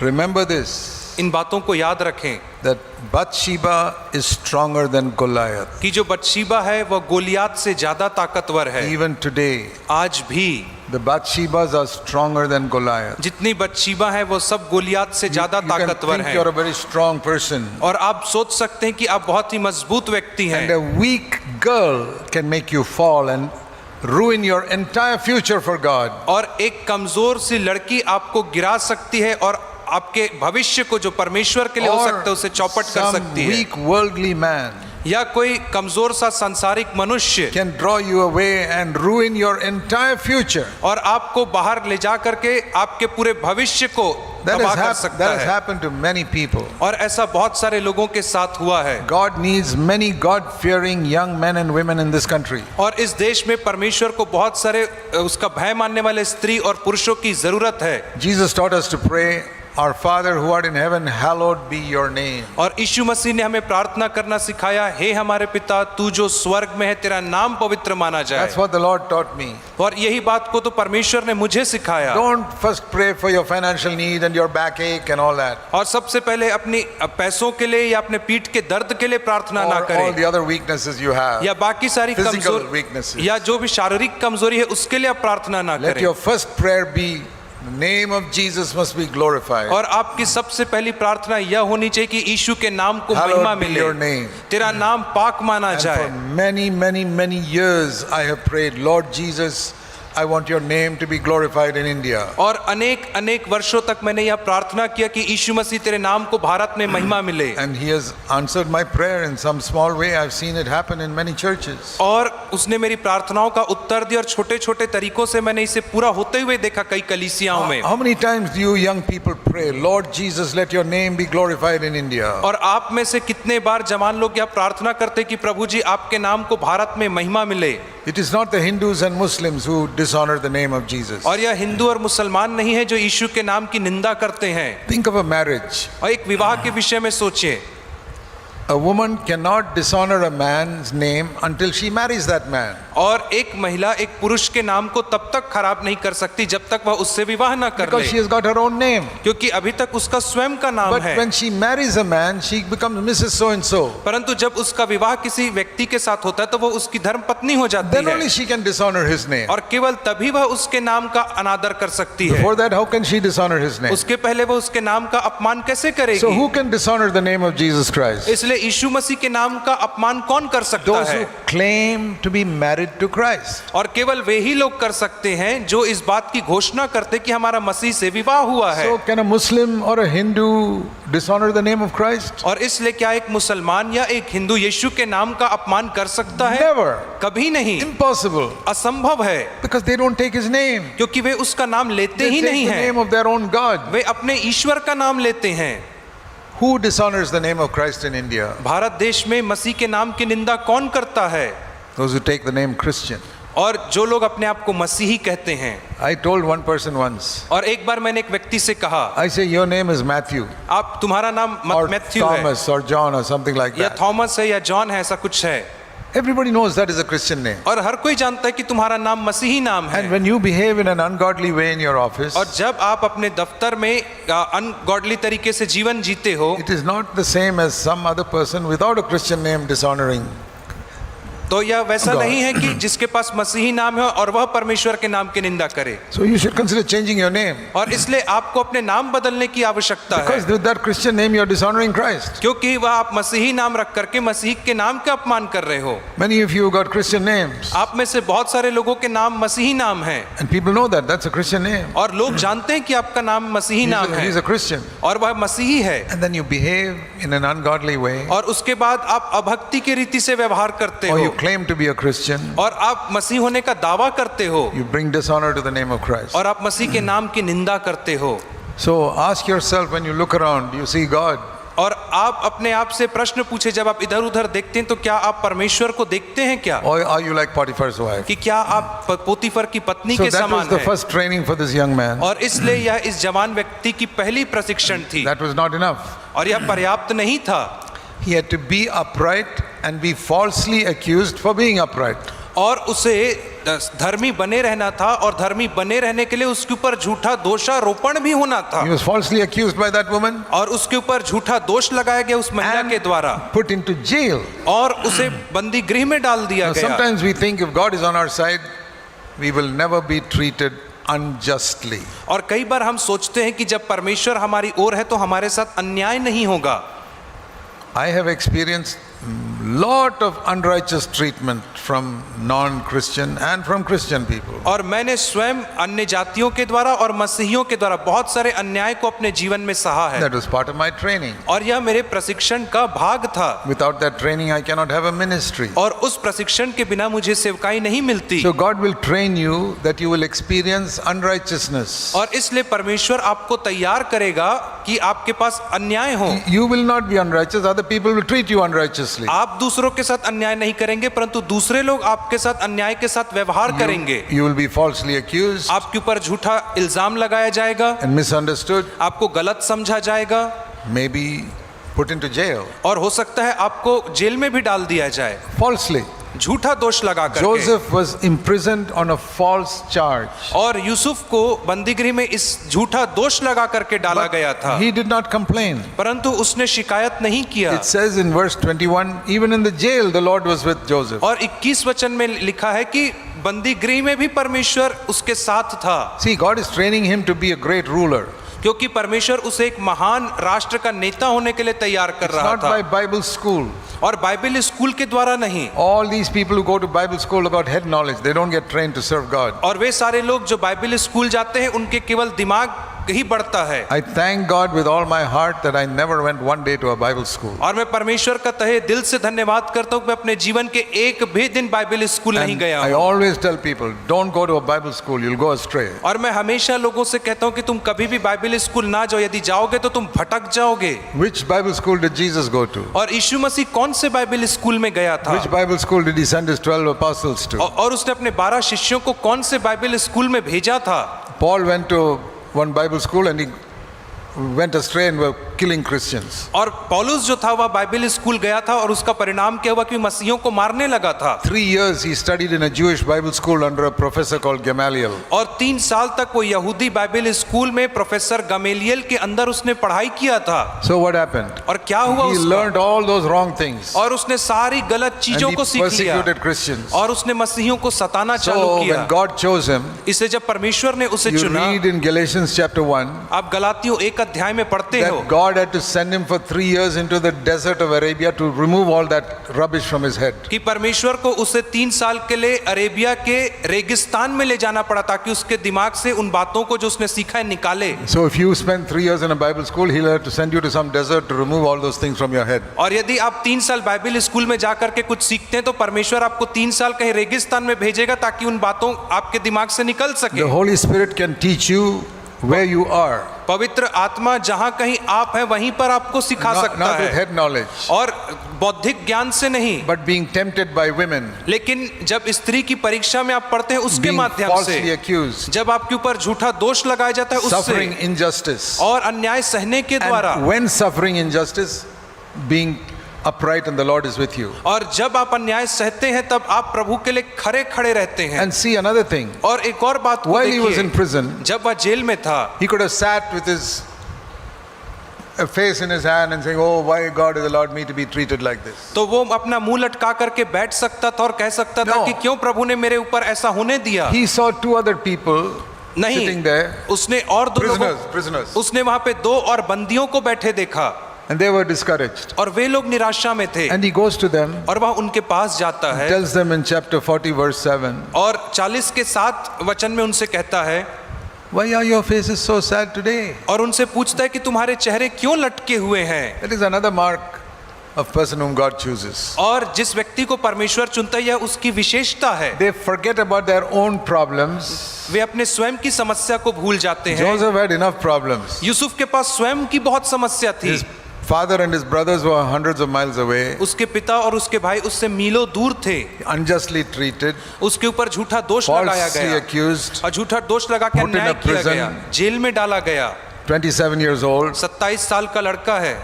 Remember this, इन बातों को याद रखें that Bathsheba is stronger than Goliath. कि जो बतशीबा है वह गोलियात से ज्यादा ताकतवर है। Even today, आज भी the Bathshebas are stronger than Goliath. जितनी बतशीबा है वो सब गोलियात से ज्यादा You can ताकतवर think है। you're a very strong person, और आप सोच सकते हैं कि आप बहुत ही मजबूत व्यक्ति and हैं, a weak girl can make you fall and ruin your entire future for God. और एक कमजोर सी लड़की आपको गिरा सकती है और आपके भविष्य को जो परमेश्वर के लिए हो सकता है उसे चौपट कर some सकती है। weak worldly man या कोई कमजोर सा सांसारिक मनुष्य can draw you away and ruin your entire future. और आपको बाहर ले जा करके आपके पूरे भविष्य को तबाह कर सकता That has है। happened to many people. और ऐसा बहुत सारे लोगों के साथ हुआ है। God needs many God-fearing young men and women in this country. और इस देश में परमेश्वर को बहुत सारे उसका भय मानने वाले स्त्री और पुरुषों की जरूरत है। Jesus taught us to pray, Our Father who art in heaven, hallowed be your name. और यीशु मसीह ने हमें प्रार्थना करना सिखाया, हे हमारे पिता तू जो स्वर्ग में है तेरा नाम पवित्र माना जाए। That's what the Lord taught me. और यही बात को तो परमेश्वर ने मुझे सिखाया। Don't first pray for your financial need and your backache and all that. और सबसे पहले अपनी पैसों के लिए या अपने पीठ के दर्द के लिए प्रार्थना ना Or all करें, the other weaknesses you have. या बाकी सारी Physical कमजोरी weaknesses. या जो भी शारीरिक कमजोरी है उसके लिए आप प्रार्थना ना Let करें। your first prayer be, the name of Jesus must be glorified. और आपकी सबसे पहली प्रार्थना यह होनी चाहिए कि यीशु के नाम को Hallowed महिमा be मिले, your name. तेरा नाम पाक माना And जाए। for many, many, many years I have prayed, Lord Jesus, I want your name to be glorified in India. और अनेक अनेक वर्षों तक मैंने यह प्रार्थना किया कि यीशु मसीह तेरे नाम को भारत में महिमा मिले। And he has answered my prayer in some small way. I've seen it happen in many churches. और उसने मेरी प्रार्थनाओं का उत्तर दिया और छोटे छोटे तरीकों से मैंने इसे पूरा होते हुए देखा कई कलीसियाओं में। How many times do you young people pray, Lord Jesus, let your name be glorified in India? और आप में से कितने बार जवान लोग यह प्रार्थना करते कि प्रभु जी आपके नाम को भारत में महिमा मिले। It is not the Hindus and Muslims who dishonor the name of Jesus. और यह हिंदू और मुसलमान नहीं है जो यीशु के नाम की निंदा करते हैं। Think of a marriage. और एक विवाह के विषय में सोचिए, A woman cannot dishonor a man's name until she marries that man. और एक महिला एक पुरुष के नाम को तब तक खराब नहीं कर सकती जब तक वह उससे विवाह न कर Because she ले, has got her own name. क्योंकि अभी तक उसका स्वयं का नाम But है। when she marries a man, she becomes Mrs. So-and-so. परंतु जब उसका विवाह किसी व्यक्ति के साथ होता है तो वो उसकी धर्म पत्नी हो जाती Then है, only she can dishonor his name. और केवल तभी वह उसके नाम का अनादर कर सकती है। Before that, how can she dishonor his name? उसके पहले वो उसके नाम का अपमान कैसे So करेगी? who can dishonor the name of Jesus Christ? इसलिए यीशु मसीह के नाम का अपमान कौन कर सकता Those है? who claim to be married to Christ. और केवल वे ही लोग कर सकते हैं जो इस बात की घोषणा करते कि हमारा मसीह से विवाह हुआ है। So can a Muslim or a Hindu dishonor the name of Christ? और इसलिए क्या एक मुसलमान या एक हिंदू यीशु के नाम का अपमान कर सकता है? Never. कभी नहीं, Impossible. असंभव है, Because they don't take his name. क्योंकि वे उसका नाम लेते They ही take नहीं the हैं, name of their own God. वे अपने ईश्वर का नाम लेते हैं। Who dishonors the name of Christ in India? Bharat देश में मसीह के नाम की निंदा कौन करता है? Those who take the name Christian. और जो लोग अपने आप को मसीही कहते हैं। I told one person once, और एक बार मैंने एक व्यक्ति से कहा, I say your name is Matthew आप तुम्हारा नाम or मैथ्यू है Thomas or John or something like या that. थॉमस है या जॉन है, ऐसा कुछ है, Everybody knows that is a Christian name. और हर कोई जानता है कि तुम्हारा नाम मसीही नाम है। And when you behave in an ungodly way in your office, और जब आप अपने दफ्तर में अनगॉडली तरीके से जीवन जीते हो it is not the same as some other person without a Christian name dishonoring. तो यह वैसा God. नहीं है कि जिसके पास मसीही नाम है और वह परमेश्वर के नाम की निंदा करे। So you should consider changing your name. और इसलिए आपको अपने नाम बदलने की आवश्यकता है, Because with that Christian name you are dishonoring Christ. क्योंकि वह आप मसीही नाम रख करके मसीह के नाम का अपमान कर रहे हो। Many of you got Christian names. आप में से बहुत सारे लोगों के नाम मसीही नाम हैं, And people know that. That's a Christian name. और लोग जानते हैं कि आपका नाम मसीही नाम He's है a Christian. और वह मसीही है। And then you behave in an ungodly way. और उसके बाद आप अभक्ति की रीति से व्यवहार करते Or हो you claim to be a Christian. और आप मसीह होने का दावा करते हो You bring dishonor to the name of Christ. और आप मसीह के नाम की निंदा करते हो। So ask yourself when you look around, do you see God? और आप अपने आप से प्रश्न पूछे, जब आप इधर उधर देखते हैं तो क्या आप परमेश्वर को देखते हैं क्या? Or are you like Potiphar's wife? कि क्या आप पोतीफर की पत्नी So के that was समान the हैं? first training for this young man. और इसलिए यह इस जवान व्यक्ति की पहली प्रशिक्षण थी, That was not enough. और यह पर्याप्त नहीं था। He had to be upright and be falsely accused for being upright. और उसे धर्मी बने रहना था और धर्मी बने रहने के लिए उसके ऊपर झूठा दोषारोपण भी होना था He was falsely accused by that woman और उसके ऊपर झूठा दोष लगाया गया उस महिला के द्वारा put into jail. और उसे बंदी गृह में डाल दिया Now, गया। sometimes we think if God is on our side, we will never be treated unjustly. और कई बार हम सोचते हैं कि जब परमेश्वर हमारी ओर है तो हमारे साथ अन्याय नहीं होगा। I have experienced lot of unrighteous treatment from non-Christian and from Christian people. और मैंने स्वयं अन्य जातियों के द्वारा और मसीहियों के द्वारा बहुत सारे अन्याय को अपने जीवन में सहा है That was part of my training. और यह मेरे प्रशिक्षण का भाग था Without that training, I cannot have a ministry. और उस प्रशिक्षण के बिना मुझे सेवकाई नहीं मिलती। So God will train you that you will experience unrighteousness. और इसलिए परमेश्वर आपको तैयार करेगा कि आपके पास अन्याय हो। You will not be unrighteous, other people will treat you unrighteously. आप दूसरों के साथ अन्याय नहीं करेंगे परंतु दूसरे लोग आपके साथ अन्याय के साथ व्यवहार करेंगे। You will be falsely accused आपके ऊपर झूठा इल्जाम लगाया जाएगा, and misunderstood, आपको गलत समझा जाएगा maybe put into jail और हो सकता है आपको जेल में भी डाल दिया जाए falsely. झूठा दोष लगा करके। Joseph was imprisoned on a false charge. और यूसुफ को बंदीगृह में इस झूठा दोष लगा करके डाला गया था He did not complain. परंतु उसने शिकायत नहीं किया। It says in verse 21, even in the jail the Lord was with Joseph. और 21 वचन में लिखा है कि बंदीगृह में भी परमेश्वर उसके साथ था See, God is training him to be a great ruler. क्योंकि परमेश्वर उसे एक महान राष्ट्र का नेता होने के लिए तैयार कर It's रहा not था by Bible school. और बाइबल स्कूल के द्वारा नहीं। All these people who go to Bible school got head knowledge. They don't get trained to serve God. और वे सारे लोग जो बाइबल स्कूल जाते हैं उनके केवल दिमाग ही बढ़ता है। I thank God with all my heart that I never went one day to a Bible school. और मैं परमेश्वर का तहे दिल से धन्यवाद करता हूँ कि मैं अपने जीवन के एक भी दिन बाइबल स्कूल नहीं And गया I हूँ। always tell people, don't go to a Bible school, you'll go astray. और मैं हमेशा लोगों से कहता हूँ कि तुम कभी भी बाइबल स्कूल ना जाओ, यदि जाओगे तो तुम भटक जाओगे। Which Bible school did Jesus go to? और यीशु मसीह कौन से बाइबल स्कूल में गया था? Which Bible school did he send his 12 apostles to? और उसने अपने 12 शिष्यों को कौन से बाइबल स्कूल में भेजा था? Paul went to one Bible school and he went astray and were killing Christians. और पौलुस जो था वह बाइबल स्कूल गया था और उसका परिणाम क्या हुआ कि मसीहियों को मारने लगा था। 3 years he studied in a Jewish Bible school under a professor called Gamaliel. और 3 साल तक वो यहूदी बाइबल स्कूल में प्रोफेसर गमेलियल के अंदर उसने पढ़ाई किया था। So what happened? और क्या हुआ He उसका? learned all those wrong things और उसने सारी गलत and चीजों he को सीख लिया persecuted Christians. और उसने मसीहियों को सताना चालू So किया। when God chose him, इसे जब परमेश्वर ने उसे you चुना, read in Galatians chapter 1 आप गलातियों 1 अध्याय में पढ़ते हो that God had to send him for 3 years into the desert of Arabia to remove all that rubbish from his head. कि परमेश्वर को उसे 3 साल के लिए अरेबिया के रेगिस्तान में ले जाना पड़ा ताकि उसके दिमाग से उन बातों को जो उसने सीखा है निकाले। So if you spend 3 years in a Bible school, he'll have to send you to some desert to remove all those things from your head. और यदि आप 3 साल बाइबल स्कूल में जाकर के कुछ सीखते हैं तो परमेश्वर आपको 3 साल कहीं रेगिस्तान में भेजेगा ताकि उन बातों आपके दिमाग से निकल सके। The Holy Spirit can teach you where you are, पवित्र आत्मा जहां कहीं आप हैं वहीं पर आपको सिखा सकता not with है head knowledge, और बौद्धिक ज्ञान से नहीं, but being tempted by women, लेकिन जब स्त्री की परीक्षा में आप पढ़ते हैं उसके being माध्यम falsely से, accused, जब आपके ऊपर झूठा दोष लगाया जाता है suffering उससे injustice, और अन्याय सहने के द्वारा, and when suffering injustice, being upright and the Lord is with you. और जब आप अन्याय सहते हैं तब आप प्रभु के लिए खरे खड़े रहते हैं। And see another thing, और एक और बात को while he was in देखिए, prison, जब वह जेल में था he could have sat with his a face in his hand and saying, oh, why God has allowed me to be treated like this. तो वो अपना मुंह लटका करके बैठ सकता था और कह सकता था No. कि क्यों प्रभु ने मेरे ऊपर ऐसा होने दिया। He saw 2 other people नहीं, sitting there, उसने और 2 लोगों, prisoners, उसने वहां पे 2 और बंदियों को बैठे देखा and they were discouraged. और वे लोग निराशा में थे And he goes to them, और वह उनके पास जाता है tells them in chapter 40 verse 7, और 40 के 7 वचन में उनसे कहता है why are your faces so sad today? और उनसे पूछता है कि तुम्हारे चेहरे क्यों लटके हुए हैं। That is another mark of person whom God chooses. और जिस व्यक्ति को परमेश्वर चुनता है यह उसकी विशेषता है। They forget about their own problems. वे अपने स्वयं की समस्या को भूल जाते हैं। Joseph had enough problems. Yusuf के पास स्वयं की बहुत समस्या थी। His father and his brothers were hundreds of miles away, उसके पिता और उसके भाई उससे मीलों दूर थे, unjustly treated, उसके ऊपर झूठा दोष लगाया falsely गया accused, और झूठा दोष लगा के put in a अन्याय किया prison. गया, जेल में डाला गया। 27 years old, 27 साल का लड़का है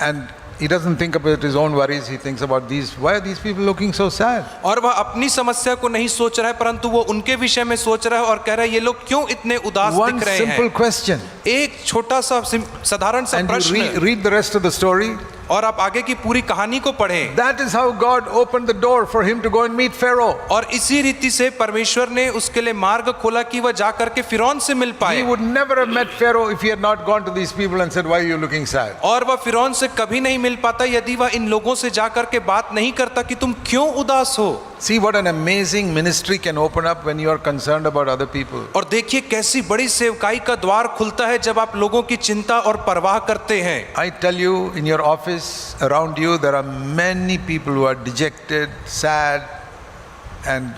and He doesn't think about his own worries. He thinks about these. Why are these people looking so sad? और वह अपनी समस्या को नहीं सोच रहा है, परंतु वो उनके विषय में सोच रहा है और कह रहा है ये लोग क्यों इतने उदास One दिख रहे simple हैं। question. एक छोटा सा साधारण सा And you प्रश्न, read the rest of the story. और आप आगे की पूरी कहानी को पढ़ें। That is how God opened the door for him to go and meet Pharaoh. और इसी रीति से परमेश्वर ने उसके लिए मार्ग खोला कि वह जा करके फिरौन से मिल He पाए। would never have met Pharaoh if he had not gone to these people and said, "Why are you looking sad?" और वह फिरौन से कभी नहीं मिल पाता यदि वह इन लोगों से जा करके बात नहीं करता कि तुम क्यों उदास हो। See what an amazing ministry can open up when you are concerned about other people. और देखिए कैसी बड़ी सेवकाई का द्वार खुलता है जब आप लोगों की चिंता और परवाह करते हैं। I tell you, in your office, around you, there are many people who are dejected, sad, and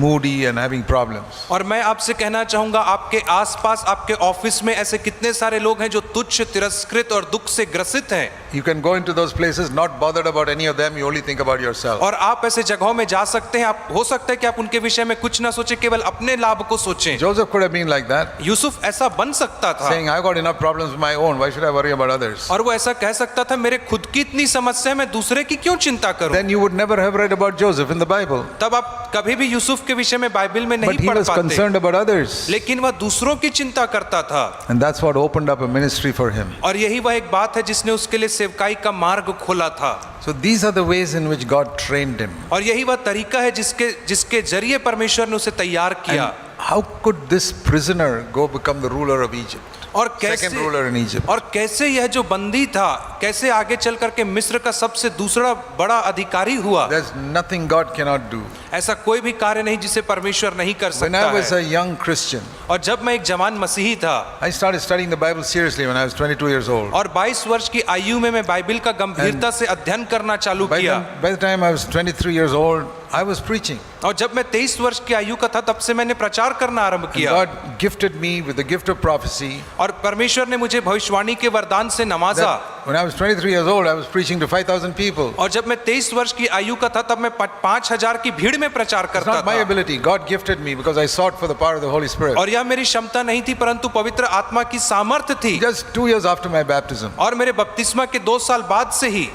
moody and having problems. और मैं आपसे कहना चाहूंगा, आपके आसपास आपके ऑफिस में ऐसे कितने सारे लोग हैं जो तुच्छ, तिरस्कृत और दुख से ग्रसित हैं। You can go into those places not bothered about any of them, you only think about yourself. और आप ऐसे जगहों में जा सकते हैं, आप हो सकता है कि आप उनके विषय में कुछ ना सोचें, केवल अपने लाभ को सोचें। Joseph could have been like that, Yusuf ऐसा बन सकता था, saying, "I've got enough problems of my own, why should I worry about others?" और वो ऐसा कह सकता था, मेरे खुद की इतनी समस्या है, मैं दूसरे की क्यों चिंता करूं। Then you would never have read about Joseph in the Bible. तब आप कभी भी यूसुफ के विषय में बाइबल में But नहीं he पढ़ was पाते, concerned about others. लेकिन वह दूसरों की चिंता करता था। And that's what opened up a ministry for him. और यही वह एक बात है जिसने उसके लिए सेवकाई का मार्ग खोला था। So these are the ways in which God trained him. और यही वह तरीका है जिसके जरिए परमेश्वर ने उसे तैयार किया। And how could this prisoner go become the ruler of Egypt? और कैसे, Second ruler in Egypt. और कैसे यह जो बंदी था, कैसे आगे चल करके मिस्र का सबसे दूसरा बड़ा अधिकारी हुआ। There's nothing God cannot do. ऐसा कोई भी कार्य नहीं जिसे परमेश्वर नहीं कर When I सकता was है। a young Christian, और जब मैं एक जवान मसीही था I started studying the Bible seriously when I was 22 years old. और 22 वर्ष की आयु में मैं बाइबल का गंभीरता से अध्ययन करना चालू किया। By the time I was 23 years old, I was preaching. और जब मैं 23 वर्ष की आयु का था तब से मैंने प्रचार करना आरंभ And किया। God gifted me with the gift of prophecy. और परमेश्वर ने मुझे भविष्यवाणी के वरदान से नवाजा। That when I was 23 years old, I was preaching to 5,000 people. और जब मैं 23 वर्ष की आयु का था तब मैं 5000 की भीड़ में प्रचार It's करता not my था। ability. God gifted me because I sought for the power of the Holy Spirit. और यह मेरी क्षमता नहीं थी परंतु पवित्र आत्मा की सामर्थ्य थी। Just 2 years after my baptism. और मेरे बपतिस्मा के 2 साल बाद से ही,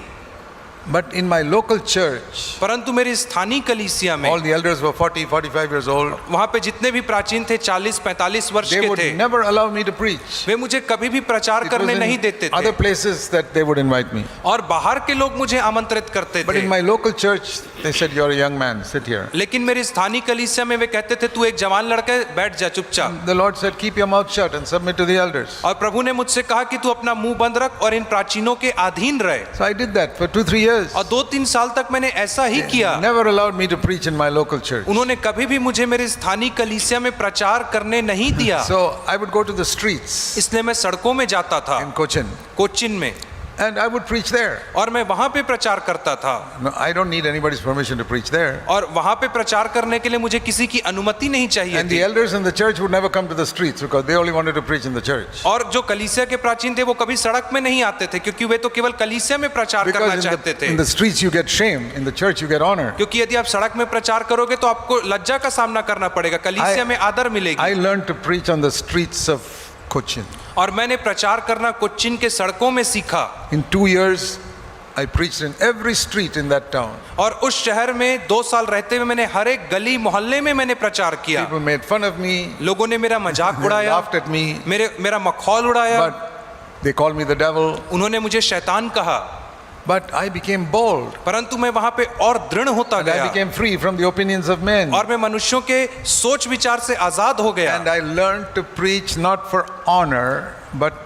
But in my local church, परंतु मेरी स्थानीय कलीसिया में all the elders were 40, 45 years old. वहां पे जितने भी प्राचीन थे 40-45 वर्ष They के would थे, never allow me to preach. वे मुझे कभी भी प्रचार It was करने in नहीं देते other थे। places that they would invite me. और बाहर के लोग मुझे आमंत्रित करते But थे, in my local church, they said, "You're a young man, sit here." लेकिन मेरी स्थानीय कलीसिया में वे कहते थे, तू एक जवान लड़का है, बैठ जा चुपचाप। The Lord said, "Keep your mouth shut and submit to the elders." और प्रभु ने मुझसे कहा कि तू अपना मुंह बंद रख और इन प्राचीनों के अधीन रहे। So I did that for 2-3 years. और 2-3 साल तक मैंने ऐसा ही किया। Never allowed me to preach in my local church. उन्होंने कभी भी मुझे मेरी स्थानीय कलीसिया में प्रचार करने नहीं दिया। So I would go to the streets इसलिए मैं सड़कों में जाता था, in Cochin कोचिन में, and I would preach there. और मैं वहां पे प्रचार करता था। No, I don't need anybody's permission to preach there. और वहां पे प्रचार करने के लिए मुझे किसी की अनुमति नहीं चाहिए And the थी। elders in the church would never come to the streets because they only wanted to preach in the church. और जो कलीसिया के प्राचीन थे वो कभी सड़क में नहीं आते थे क्योंकि वे तो केवल कलीसिया में प्रचार करना Because चाहते थे। in the streets you get shame, in the church you get honor. क्योंकि यदि आप सड़क में प्रचार करोगे तो आपको लज्जा का सामना करना पड़ेगा, कलीसिया में आदर मिलेगी। I learned to preach on the streets of Cochin. और मैंने प्रचार करना कोच्चिन के सड़कों में सीखा। In 2 years, I preached in every street in that town. और उस शहर में 2 साल रहते हुए मैंने हर एक गली मोहल्ले में मैंने प्रचार किया। People made fun of me, लोगों ने मेरा मजाक they उड़ाया, laughed at me, मेरा मखौल उड़ाया, but they called me the devil. उन्होंने मुझे शैतान कहा। But I became bold. परंतु मैं वहां पे और दृढ़ होता And I गया became free from the opinions of men. और मैं मनुष्यों के सोच विचार से आजाद हो गया। And I learned to preach not for honor, but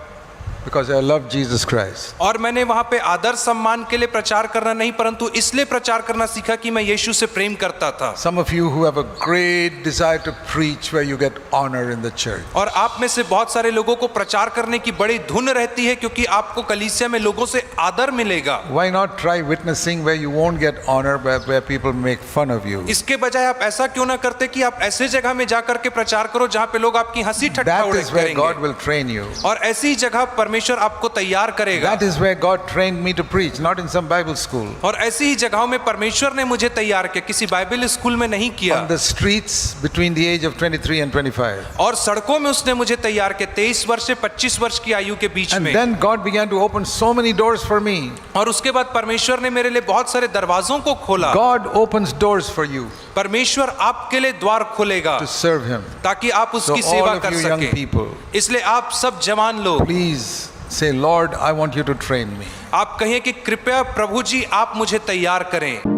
because I love Jesus Christ. और मैंने वहां पे आदर सम्मान के लिए प्रचार करना नहीं परंतु इसलिए प्रचार करना सीखा कि मैं यीशु से प्रेम करता था। Some of you who have a great desire to preach where you get honor in the church. और आप में से बहुत सारे लोगों को प्रचार करने की बड़ी धुन रहती है क्योंकि आपको कलीसिया में लोगों से आदर मिलेगा। Why not try witnessing where you won't get honor, where people make fun of you? इसके बजाय आप ऐसा क्यों ना करते कि आप ऐसे जगह में जाकर के प्रचार करो जहाँ पे लोग आपकी हंसी ठट्ठा That is where God करेंगे। will train you. और ऐसी जगह परमेश्वर आपको तैयार करेगा। That is where God trained me to preach, not in some Bible school. और ऐसी ही जगहों में परमेश्वर ने मुझे तैयार किया, किसी बाइबल स्कूल में नहीं किया। On the streets between the age of 23 and 25. और सड़कों में उसने मुझे तैयार किया 23 वर्ष से 25 वर्ष की आयु के बीच And में। then God began to open so many doors for me. और उसके बाद परमेश्वर ने मेरे लिए बहुत सारे दरवाजों को खोला। God opens doors for you परमेश्वर आपके लिए द्वार खोलेगा to serve Him. ताकि आप उसकी So all सेवा of कर you young सकें। people, इसलिए आप सब जवान लोग please say, Lord, I want you to train me. आप कहिए कि कृपया प्रभु जी आप मुझे तैयार करें।